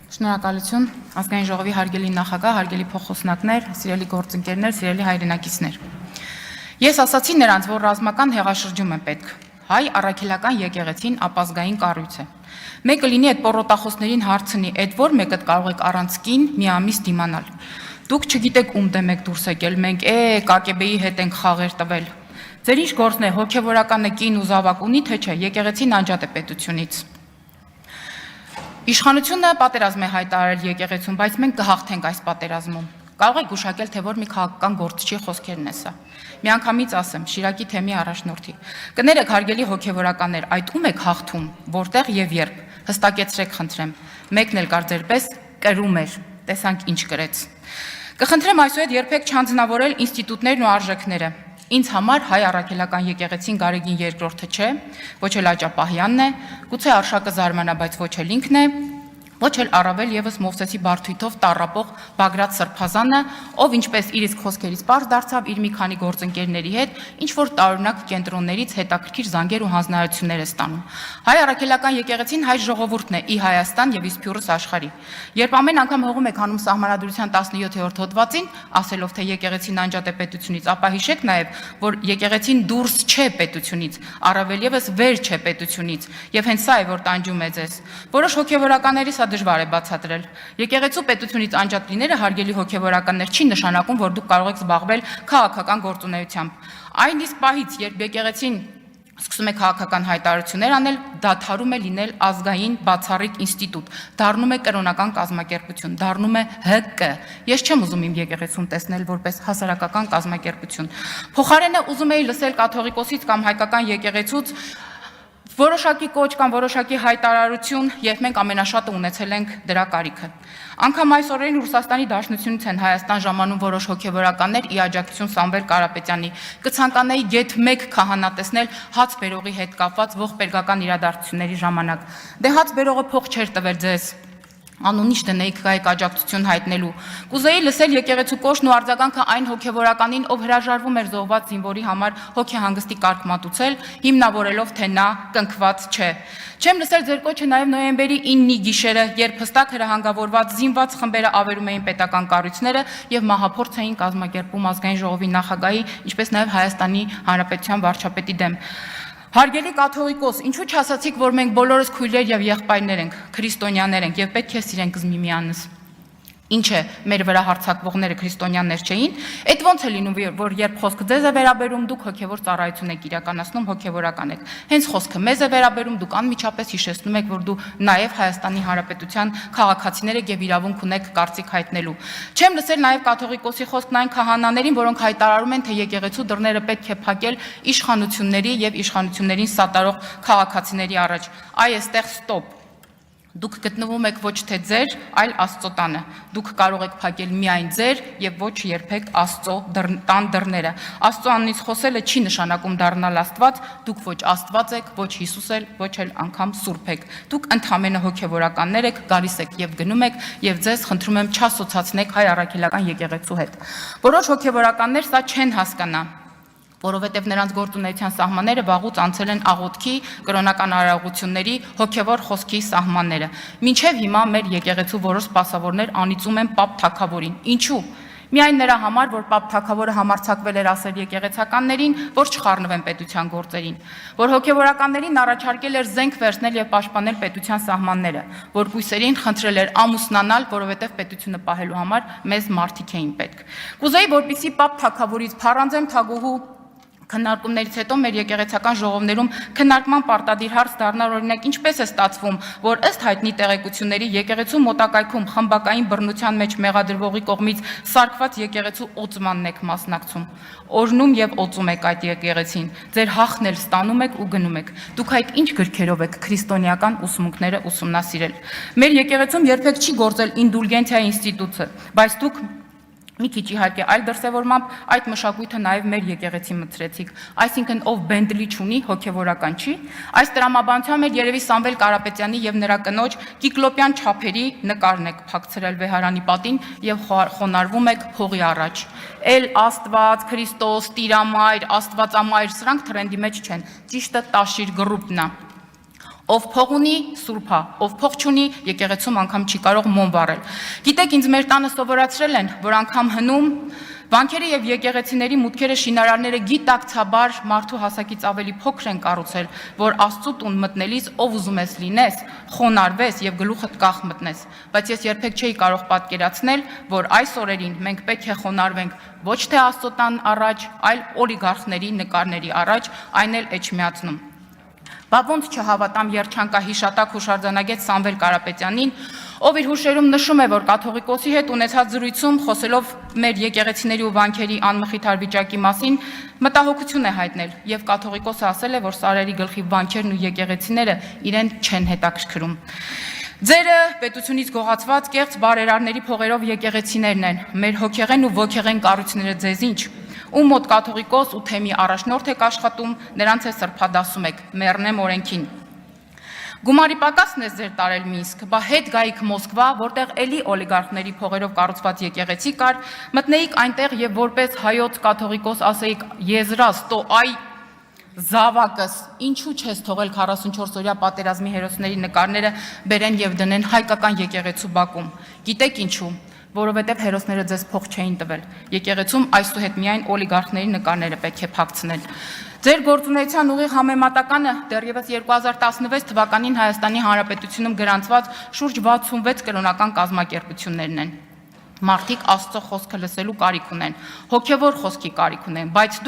Շնորհակալություն, ազգային ժողովի հարգելի նախագահ, հարգելի փոխոսնակներ, սիրելի գործընկերներ, սիրելի հայրենակիցներ։ Ես ասացի նրանց, որ ռազմական հեղաշրջում է պետք։ Հայ առաքելական եկեղեցին ապազգային կառույց է։ Մեկը լինի այդ պոռոտախոսներին հարցնի, այդ որ մեկը կարող եք առանց կին մի ամիս դիմանալ։ Դուք չգիտեք ում դեմ եք դուրս եկել, մենք ԿԿԲ-ի հետ ենք խաղեր տվել։ Ձեր ինչ գործն է, հոգևորական է կին ու զավակ ունի, թե չէ, եկեղեցին անջատ է պետությունից։ Իշխանությունը պատերազմ է հայտարարել եկեղեցուն, բայց մենք կհաղթենք այս պատերազմում։ Կարող եք գուշակել, թե որ մի քաղաքական գործչի խոսքերն է սա։ Միանգամից ասեմ, Շիրակի թեմի առաջնորդի։ Կներեք հարգելի հոգևորականներ, այդ ում եք հաղթում, որտեղ եւ երբ։ Հստակեցրեք, խնդրեմ։ Մեկն էլ կար ձեր պես կրում էր, տեսանք ինչ կրեց։ Կխնդրեմ այսուհետ երբեք չանձնավորել ինստիտուտներն ու արժեքները։ Ինձ համար հայ առաքելական եկեղեցին Գարեգին երկրորդը չէ, ոչ էլ Աճապահյանն է, գուցե Արշակը զարմանա, բայց ոչ էլ ինքն է, ոչ էլ առավել եւս Մովսեսի բարդույթով տառապող Բագրատ Սրբազանը, ով ինչպես իր իսկ խոսքերից պարզ դարձավ իր մի քանի գործընկերների հետ, ինչ որ տարօրինակ կենտրոններից հետաքրքիր զանգեր ու հանձնարարություններ է ստանում։ Հայ առաքելական եկեղեցին հայ ժողովուրդն է՝ ի Հայաստան եւ իսփյուռս աշխարհի։ Երբ ամեն անգամ հողում եք հանում Սահմանադրության 17-րդ հոդվածին, ասելով թե եկեղեցին անջատ է պետությունից, ապա հիշեք նաեւ, որ եկեղեցին դուրս չէ պետությունից, առավել եւս վեր չէ պետությունից, եւ հենց սա է որ տանջում է ձեզ։ Որոշ հոգևորականների դժվար է բացատրել։ Եկեղեցու պետությունից անջատ լինելը հարգելի հոգևորականներ չի նշանակում, որ դուք կարող եք զբաղվել քաղաքական գործունեությամբ։ Այն իսկ պահից, երբ եկեղեցին սկսում է քաղաքական հայտարարություններ անել, դադարում է լինել ազգային բացառիկ ինստիտուտ, դառնում է կրոնական կազմակերպություն, դառնում է ՀԿ։ Ես չեմ ուզում իմ եկեղեցուն տեսնել որպես հասարակական կազմակերպություն։ Փոխարենը ուզում էի լսել կաթողիկոսից կամ հայկական եկեղեցուց որոշակի կոչ կամ որոշակի հայտարարություն, երբ մենք ամենաշատը ունեցել ենք դրա կարիքը։ Անգամ այս օրերին Ռուսաստանի Դաշնությունից են Հայաստան ժամանում որոշ հոգևորականներ ի աջակցություն Սամվել Կարապետյանի։ Կցանկանայի գեթ 1 քահանա տեսնել հաց բերողի հետ կապված ողբերգական իրադարձությունների ժամանակ։ Դե հաց բերողը փող չէր տվել ձեզ։ Անունիշ դնեիք գայք աջակցություն հայտնելու։ Կուզեի լսել եկեղեցու կոշն ու արձագանքը այն հոգևորականին, ով հրաժարվում էր զոհված զինվորի համար հոգեհանգստի կարգ մատուցել, հիմնավորելով, թե նա կնքված չէ։ Չեմ լսել ձեր կոչը նաև նոյեմբերի 9-ի գիշերը, երբ հստակ հրահանգավորված զինված խմբերը ավերում էին պետական կառույցները եւ մահափորձ էին կազմակերպում ազգային ժողովի նախագահի, ինչպես նաև Հայաստանի Հանրապետության վարչապետի դեմ։ Հարգելի կաթողիկոս, ինչու չասացիք, որ մենք բոլորս քույրեր եւ եղբայրներ ենք, քրիստոնյաներ ենք եւ պետք է սիրենք միմյանց։ Ինչ է, մեր վրա հարձակվողները քրիստոնյաներ չէին, այդ ոնց է լինում, որ երբ խոսքը ձեզ է վերաբերում, դուք հոգևոր ծառայություն եք իրականացնում, հոգևորական եք։ Հենց խոսքը մեզ է վերաբերում, դուք անմիջապես հիշեցնում եք, որ դու նաև Հայաստանի Հանրապետության քաղաքացիներ եք եւ իրավունք ունեք կարծիք հայտնելու։ Չեմ լսել նաև կաթողիկոսի խոսքն այն քահանաներին, որոնք հայտարարում են, թե եկեղեցու դռները պետք է փակել իշխանությունների եւ իշխանություններին սատարող քաղաքացիների առաջ։ Այ այստեղ ստոպ։ Դուք գտնվում եք ոչ թե ձեր, այլ Աստծո տանը։ Դուք կարող եք փակել միայն ձեր եւ ոչ երբեք Աստծո տան դռները։ Աստծո անունից խոսելը չի նշանակում դառնալ Աստված, դուք ոչ Աստված եք, ոչ Հիսուս էլ, ոչ էլ անգամ Սուրբ եք։ Դուք ընդհանրապես հոգևորականներ եք, գալիս եք եւ գնում եք եւ ձեզ խնդրում եմ չասոցացնեք հայ առաքելական եկեղեցու հետ։ Որոշ հոգևորականներ սա չեն հասկանա, որովհետև նրանց գործունեության սահմանները վաղուց անցել են աղոթքի, կրոնական արարողությունների, հոգևոր խոսքի սահմանները։ Մինչև հիմա մեր եկեղեցու որոշ սպասավորներ անիծում են Պապ Թագավորին։ Ինչու՞։ Միայն նրա համար, որ Պապ Թագավորը համարձակվել էր ասել եկեղեցականներին, որ չխառնվեն պետության գործերին, որ հոգևորականներին առաջարկել էր զենք վերցնել եւ պաշտպանել պետության սահմանները, որ բույսերին խնդրել էր ամուսնանալ, որովհետեւ պետությունը պահելու համար մեզ մարդիկ էին պետք։ Կուզեի, որպեսզի Պապ Թագավորից փառանձեմ թագուհու քննարկումներից հետո մեր եկեղեցական ժողովներում քննարկման պարտադիր հարց դառնալ, օրինակ, ինչպես է ստացվում, որ ըստ հայտնի տեղեկությունների եկեղեցու մոտակայքում խմբակային բռնության մեջ մեղադրվողի կողմից սարքված եկեղեցու օծմանն եք մասնակցում։ Օրնում եւ օծում եք այդ եկեղեցին։ Ձեր հախն էլ ստանում եք ու գնում եք։ Դուք այդ ինչ գրքերով եք քրիստոնեական ուսմունքները ուսումնասիրել։ Մեր եկեղեցում երբեք չի գործել ինդուլգենցիա ինստիտուտը, բայց դուք մի քիչ իհարկե այլ դրսևորմամբ այդ մշակույթը նաև մեր եկեղեցի մտցրեցիք, այսինքն ով Բենտլի չունի, հոգևորական չի, այս տրամաբանությամբ էր երևի Սամվել Կարապետյանի եւ նրա կնոջ կիկլոպյան չափերի նկարն եք փակցրել վեհարանի պատին եւ խոնարհվում եք փողի առաջ։ Էլ Աստված, Քրիստոս, Տիրամայր, Աստվածամայր, սրանք թրենդի մեջ չեն, ճիշտը տաշիր գրուպն է։ Ով փող ունի, սուրբ է, ով փող չունի, եկեղեցում անգամ չի կարող մոմ վառել։ Գիտեք, ինձ մեր տանը սովորացրել են, որ անգամ հնում վանքերի եւ եկեղեցիների մուտքերը շինարարները գիտակցաբար մարդու հասակից ավելի փոքր են կառուցել, որ Աստծո տուն մտնելիս ով ուզում ես լինես, խոնարհվես եւ գլուխդ կախ մտնես։ Բայց ես երբեք չէի կարող պատկերացնել, որ այս օրերին մենք պետք է խոնարհվենք ոչ թե Աստծո տան առաջ, այլ օլիգարխների նկարների առաջ, այն էլ էջմիածնում։ Բա ոնց չհավատամ երջանկահիշատակ հուշարձանագետ Սամվել Կարապետյանին, ով իր հուշերում նշում է, որ կաթողիկոսի հետ ունեցած զրույցում խոսելով մեր եկեղեցիների ու վանքերի անմխիթար վիճակի մասին մտահոգություն է հայտնել եւ կաթողիկոսը ասել է, որ սարերի գլխի վանքերն ու եկեղեցիները իրեն չեն հետաքրքրում։ Ձերը պետությունից գողացված կեղծ բարերարների փողերով եկեղեցիներն են, մեր հոգեղեն ու ոգեղեն կառույցները ձեզ ինչ։ Ում մոտ կաթողիկոս ու թեմի առաջնորդ եք աշխատում, նրանց է սրբադասում եք, մեռնեմ օրենքին։ Գումարի պակասն է ձեր տարել Մինսկ, բա հետ գայիք Մոսկվա, որտեղ էլի օլիգարխների փողերով կառուցված եկեղեցի կար, մտնեիք այնտեղ եւ որպես հայոց կաթողիկոս ասեիք եզրաստո այ զավակս, ինչու չես թողել 44-օրյա պատերազմի հերոսների նկարները բերեն եւ դնեն հայկական եկեղեցու բակում։ Գիտեք ինչու։ Որովհետև հերոսները ձեզ փող չէին տվել։ Եկեղեցում այսուհետ միայն օլիգարխների նկարները պետք է փակցնել։ Ձեր գործունեության ուղիղ համեմատականը դեռևս 2016 թվականին Հայաստանի Հանրապետությունում գրանցված շուրջ 66 կրոնական կազմակերպություններն են։ Մարդիկ Աստծո խոսքը լսելու կարիք ունեն, հոգևոր խոսքի կարիք ունեն, բայց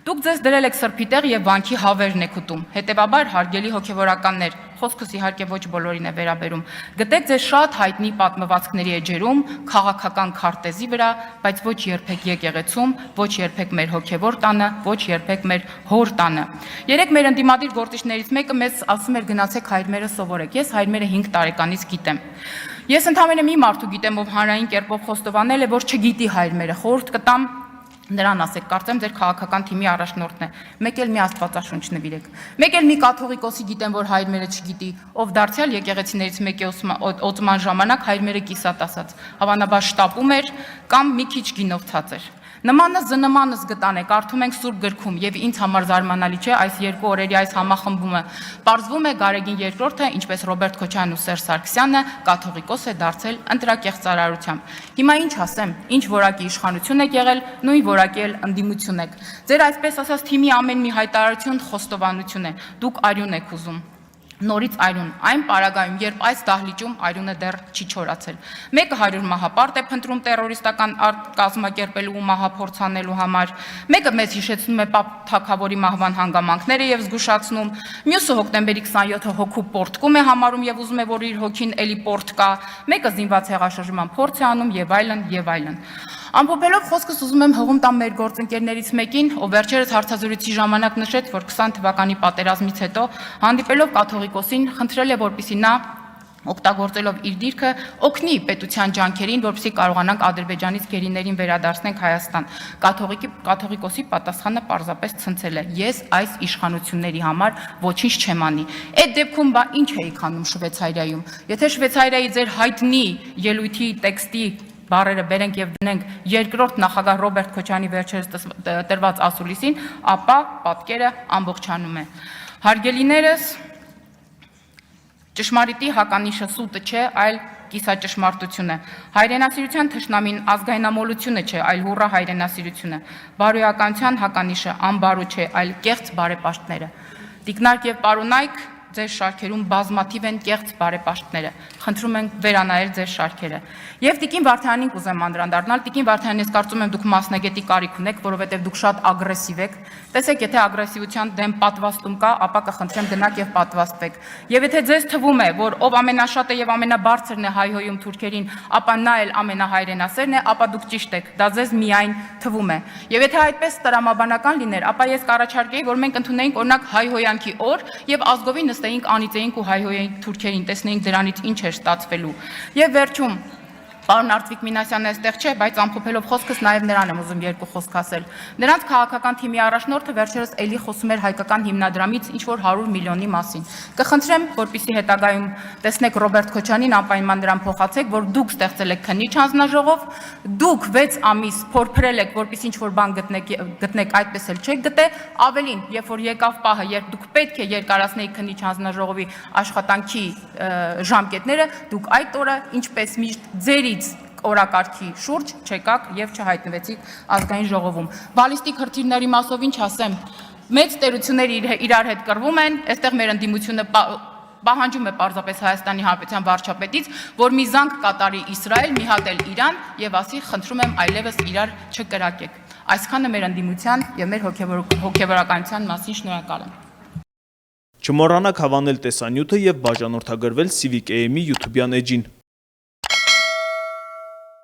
Դուք ձեզ դրել եք սրբի տեղ եւ վանքի հավերն եք ուտում։ Հետևաբար հարգելի հոգևորականներ, խոսքս իհարկե ոչ բոլորին է վերաբերում։ Գտեք ձեզ շատ հայտնի պատմվածքների էջերում, քաղաքական քարտեզի վրա, բայց ոչ երբեք եկեղեցում, ոչ երբեք մեր հոգևոր տանը, ոչ երբեք մեր հոր տանը։ Երեք մեր ընդդիմադիր գործիչներից մեկը մեզ ասում էր գնացեք հայրմերը սովորեք։ Ես հայրմերը 5 տարեկանից գիտեմ։ Ես ընդհանրապես մի մարդու գիտեմ, ով հանրային կերպով խոստովանել է, որ չգիտի հայրմերը, խորհուրդ կտամ նրան ասեք, կարծեմ ձեր քաղաքական թիմի առաջնորդն է, մեկ էլ մի աստվածաշունչ նվիրեք։ Մեկ էլ մի կաթողիկոսի գիտեմ, որ հայրմերը չգիտի, ով դարձյալ եկեղեցիներից մեկի օծման ժամանակ հայրմերը կիսատ ասաց, հավանաբար շտապում էր կամ մի քիչ գինով ցած էր։ Նմանը զնմանս գտան է, կարդում ենք Սուրբ գրքում եւ ինձ համար զարմանալի չէ այս երկու օրերի այս համախմբումը։ Պարզվում է Գարեգին II-ը, ինչպես Ռոբերտ Քոչարյանն ու Սերժ Սարգսյանը, կաթողիկոս է դարձել ընտրակեղծարարությամբ։ Հիմա ինչ ասեմ, ինչ որակի իշխանություն եք եղել, նույն որակի էլ ընդդիմություն եք։ Ձեր այսպես ասած թիմի ամեն մի հայտարարություն խոստովանություն է։ Դուք արյուն եք ուզում։ Նորից այրուն, այն պարագայում, երբ այս դահլիճում այրունը դեռ չի չորացել։ Մեկը 100 մահապարտ է փնտրում տերորիստական կազմակերպելու ու մահափորձանելու համար, մեկը մեզ հիշեցնում է Պապ Թագավորի մահվան հանգամանքները եւ զգուշացնում, մյուսը հոկտեմբերի 27-ը հոգու պորտկում է համարում եւ ուզում է, որ իր հոգին էլի պորտ կա, մեկը զինված հեղաշրջման փորձ է անում եւ այլն եւ այլն։ Ամփոփելով խոսքս ուզում եմ հողում տամ մեր գործընկերներից մեկին, ով վերջերս հարցազրույցի ժամանակ նշեց, որ 20 թվականի պատերազմից հետո հանդիպելով կաթողիկոսին խնդրել է, որպեսզի նա օգտագործելով իր դիրքը օգնի պետության ջանքերին, որպեսզի կարողանանք Ադրբեջանից գերիներին վերադարձնենք Հայաստան։ Կաթողիկոսի պատասխանը պարզապես ցնցել է. Ես այս իշխանությունների համար ոչինչ չեմ անի։ Այդ դեպքում բա ինչ էիք անում Շվեյցարիայում։ Եթե Շվեյցարիայի ձեր հայտնի ելույթի տեքստի բառերը բերենք եւ դնենք երկրորդ նախագահ Ռոբերտ Քոչարյանի վերջերս տրված ասուլիսին, ապա պատկերը ամբողջանում է։ Հարգելիներս, ճշմարիտի հականիշը սուտը չէ, այլ կիսաճշմարտություն է։ Հայրենասիրության թշնամին ազգայնամոլությունը չէ, այլ հուռա հայրենասիրությունը։ Բարոյականության հականիշը անբարու չէ, այլ կեղծ բարեպաշտները։ Տիկնարկ եւ պարոնայք, ձեր շարքերում բազմաթիվ են կեղծ բարեպաշտները։ Խնդրում ենք վերանայել ձեր շարքերը։ Եվ Տիկին Վարդանյանին կուզեմ անդրադառնալ։ Տիկին Վարդանյան, ես կարծում եմ դուք մասնագետի կարիք ունեք, որովհետև դուք շատ ագրեսիվ եք։ Տեսեք, եթե ագրեսիվության դեմ պատվաստում կա, ապա կխնդրեմ գնաք եւ պատվաստվեք։ Եվ եթե ձեզ թվում է, որ ով ամենաշատը եւ ամենաբարձրն է հայհոյում թուրքերին, ապա նա էլ ամենահայրենասերն է, ապա դուք ճիշտ եք։ Դա ձեզ միայն թվում է։ Եվ եթե այդպես տրամաբանական լիներ, ապա ես կառաջարկեի, որ մենք ընդունեինք օրինակ հայհոյանքի օր եւ ազգովի նստեինք, անիծեինք ու հայհոյեինք թուրքերին, տեսնեինք դրանից ինչ էր ստացվելու։ Եվ վերջում Պարոն Արտվիկ Մինասյանն այստեղ չէ, բայց ամփոփելով խոսքս նաև նրան եմ ուզում երկու խոսք ասել։ Նրանց քաղաքական թիմի առաջնորդը վերջերս էլի խոսում էր հայկական հիմնադրամից ինչ-որ 100 միլիոնի մասին։ Կխնդրեմ, որպեսզի հետագայում տեսնեք Ռոբերտ Քոչանին, անպայման նրան փոխացեք, որ դուք ստեղծել եք քննիչ հանձնաժողով, դուք 6 ամիս փորփրել եք, որպեսզի ինչ-որ բան գտնեք, այդպես էլ չեք գտե, ավելին, երբ որ եկավ պահը, երբ դուք պետք է երկարացնեիք քննիչ հանձնաժողովի աշխատանքի ժամկետները, դուք այդ օրը ինչպես միշտ ձերից օրակարգի շուրջ չեկաք եւ չհայտնվեցիք ազգային ժողովում։ Բալիստիկ հրթիռների մասով ինչ ասեմ, մեծ տերություններ իրար հետ կռվում են, այստեղ մեր ընդդիմությունը պահանջում է պարզապես Հայաստանի Հանրապետության վարչապետից, որ մի զանգ կատարի Իսրայել, մի հատ էլ Իրան եւ ասի, խնդրում եմ այլևս իրար չկրակեք։ Այսքանը մեր ընդդիմության եւ մեր հոգեվորականության մասին շնորհակալ եմ։ Չմոռանաք հավանել տեսանյութը եւ բաժանորդագրվել Civic AM-ի YouTube-յան էջին։